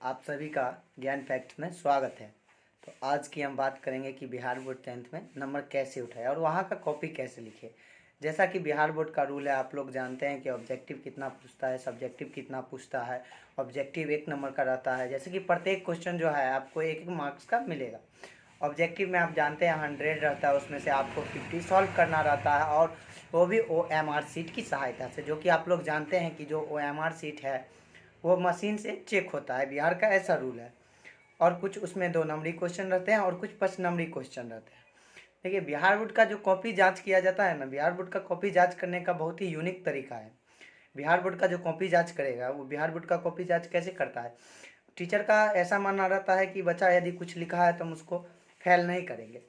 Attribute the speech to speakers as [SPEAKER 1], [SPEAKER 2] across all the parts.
[SPEAKER 1] आप सभी का ज्ञान फैक्ट में स्वागत है। तो आज की हम बात करेंगे कि बिहार बोर्ड 10th में नंबर कैसे उठाए और वहाँ का कॉपी कैसे लिखे। जैसा कि बिहार बोर्ड का रूल है, आप लोग जानते हैं कि ऑब्जेक्टिव कितना पूछता है, सब्जेक्टिव कितना पूछता है। ऑब्जेक्टिव 1 नंबर का रहता है, जैसे कि प्रत्येक क्वेश्चन जो है आपको 1 मार्क्स का मिलेगा। ऑब्जेक्टिव में आप जानते हैं 100 रहता है, उसमें से आपको 50 सॉल्व करना रहता है, और वो भी OMR शीट की सहायता से, जो कि आप लोग जानते हैं कि जो OMR शीट है वो मशीन से चेक होता है। बिहार का ऐसा रूल है। और कुछ उसमें 2 नंबरी क्वेश्चन रहते हैं और कुछ 5 नंबरी क्वेश्चन रहते हैं। देखिए, बिहार बोर्ड का जो कॉपी जांच किया जाता है ना, बिहार बोर्ड का कॉपी जांच करने का बहुत ही यूनिक तरीका है। बिहार बोर्ड का जो कॉपी जांच करेगा, वो बिहार बोर्ड का कॉपी जांच कैसे करता है। टीचर का ऐसा मानना रहता है कि बच्चा यदि कुछ लिखा है तो हम उसको फेल नहीं करेंगे,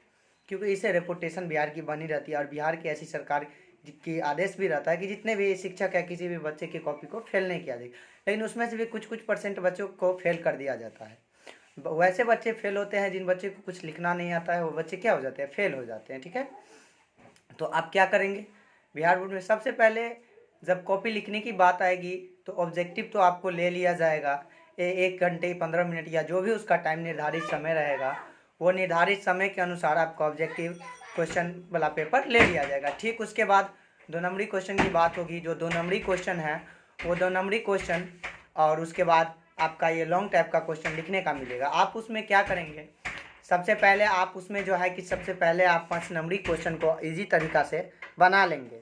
[SPEAKER 1] क्योंकि इससे रेपुटेशन बिहार की बनी रहती है। और बिहार की ऐसी सरकार की आदेश भी रहता है कि जितने भी शिक्षक है, किसी भी बच्चे की कॉपी को फेल नहीं किया जाएगा। लेकिन उसमें से भी कुछ कुछ % बच्चों को फेल कर दिया जाता है। वैसे बच्चे फेल होते हैं जिन बच्चे को कुछ लिखना नहीं आता है, वो बच्चे क्या हो जाते हैं, फेल हो जाते हैं। ठीक है, तो आप क्या करेंगे बिहार बोर्ड में, सबसे पहले जब कॉपी लिखने की बात आएगी तो ऑब्जेक्टिव तो आपको ले लिया जाएगा। 1 घंटे 15 मिनट या जो भी उसका टाइम निर्धारित समय रहेगा, वो निर्धारित समय के अनुसार आपका ऑब्जेक्टिव क्वेश्चन वाला पेपर ले लिया जाएगा। ठीक उसके बाद 2 नंबरी क्वेश्चन की बात होगी। जो 2 नंबरी क्वेश्चन है वो 2 नंबरी क्वेश्चन, और उसके बाद आपका ये लॉन्ग टाइप का क्वेश्चन लिखने का मिलेगा। आप उसमें क्या करेंगे, सबसे पहले आप उसमें जो है कि सबसे पहले आप 5 नंबरी क्वेश्चन को इजी तरीका से बना लेंगे।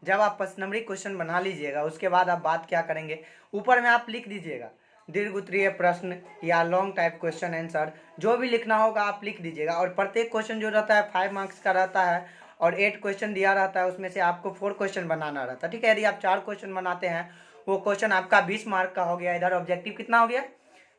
[SPEAKER 1] जब आप 5 नंबरी क्वेश्चन बना लीजिएगा, उसके बाद आप बात क्या करेंगे, ऊपर में आप लिख दीजिएगा दीर्घ उत्तरीय प्रश्न या लॉन्ग टाइप क्वेश्चन आंसर, जो भी लिखना होगा आप लिख दीजिएगा। और प्रत्येक क्वेश्चन जो रहता है 5 मार्क्स का रहता है, और 8 क्वेश्चन दिया रहता है, उसमें से आपको 4 क्वेश्चन बनाना रहता है। ठीक है, यदि आप 4 क्वेश्चन बनाते हैं, वो क्वेश्चन आपका 20 मार्क का हो गया। इधर ऑब्जेक्टिव कितना हो गया,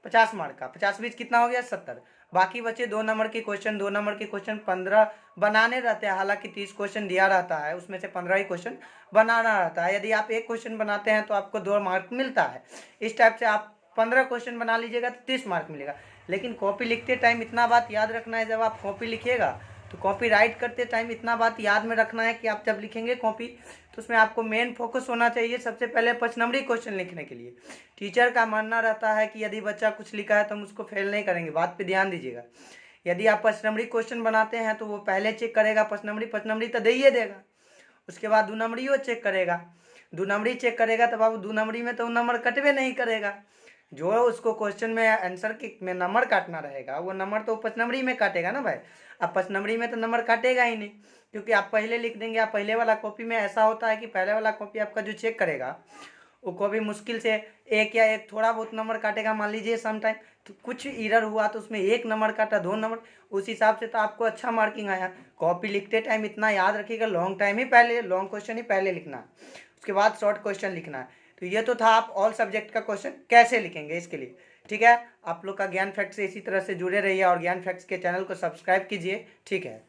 [SPEAKER 1] 50 मार्क का, 50 20 कितना हो गया, 70। बाकी बचे 2 नंबर के क्वेश्चन, 2 नंबर के क्वेश्चन 15 बनाने रहते हैं। हालांकि 30 क्वेश्चन दिया रहता है, उसमें से 15 ही क्वेश्चन बनाना रहता है। यदि आप 1 क्वेश्चन बनाते हैं तो आपको 2 मार्क मिलता है। इस टाइप से आप 15 क्वेश्चन बना लीजिएगा तो 30 मार्क मिलेगा। लेकिन कॉपी लिखते टाइम इतना बात याद रखना है, जब आप कॉपी लिखिएगा तो कॉपी राइट करते टाइम इतना बात याद में रखना है कि आप जब लिखेंगे कॉपी, तो उसमें आपको मेन फोकस होना चाहिए सबसे पहले 5 नंबरी क्वेश्चन लिखने के लिए। टीचर का मानना रहता है कि यदि बच्चा कुछ लिखा है तो हम उसको फेल नहीं करेंगे, बात पे ध्यान दीजिएगा। यदि आप 5 नंबरी क्वेश्चन बनाते हैं तो वो पहले चेक करेगा 5 नंबरी तो दे ही देगा। उसके बाद 2 नंबरी वो चेक करेगा, 2 नंबरी चेक करेगा तब आप 2 नंबरी में तो नंबर कटवे नहीं करेगा। जो उसको क्वेश्चन में आंसर के में नंबर काटना रहेगा, वो नंबर तो 5 नंबरी में काटेगा ना भाई। अब 5 नंबरी में तो नंबर काटेगा ही नहीं, क्योंकि आप पहले लिख देंगे। आप पहले वाला कॉपी में ऐसा होता है कि पहले वाला कॉपी आपका जो चेक करेगा, वो कॉपी मुश्किल से एक थोड़ा बहुत नंबर काटेगा। मान लीजिए सम टाइम तो कुछ इरर हुआ तो उसमें 1 नंबर काटा, 2 नंबर, उस हिसाब से तो आपको अच्छा मार्किंग आया। कॉपी लिखते टाइम इतना याद रखिएगा, लॉन्ग टाइम ही पहले, लॉन्ग क्वेश्चन ही पहले लिखना है, उसके बाद शॉर्ट क्वेश्चन लिखना है। तो ये तो था आप ऑल सब्जेक्ट का क्वेश्चन कैसे लिखेंगे इसके लिए। ठीक है, आप लोग का ज्ञान फैक्ट से इसी तरह से जुड़े रहिए और ज्ञान फैक्ट्स के चैनल को सब्सक्राइब कीजिए। ठीक है।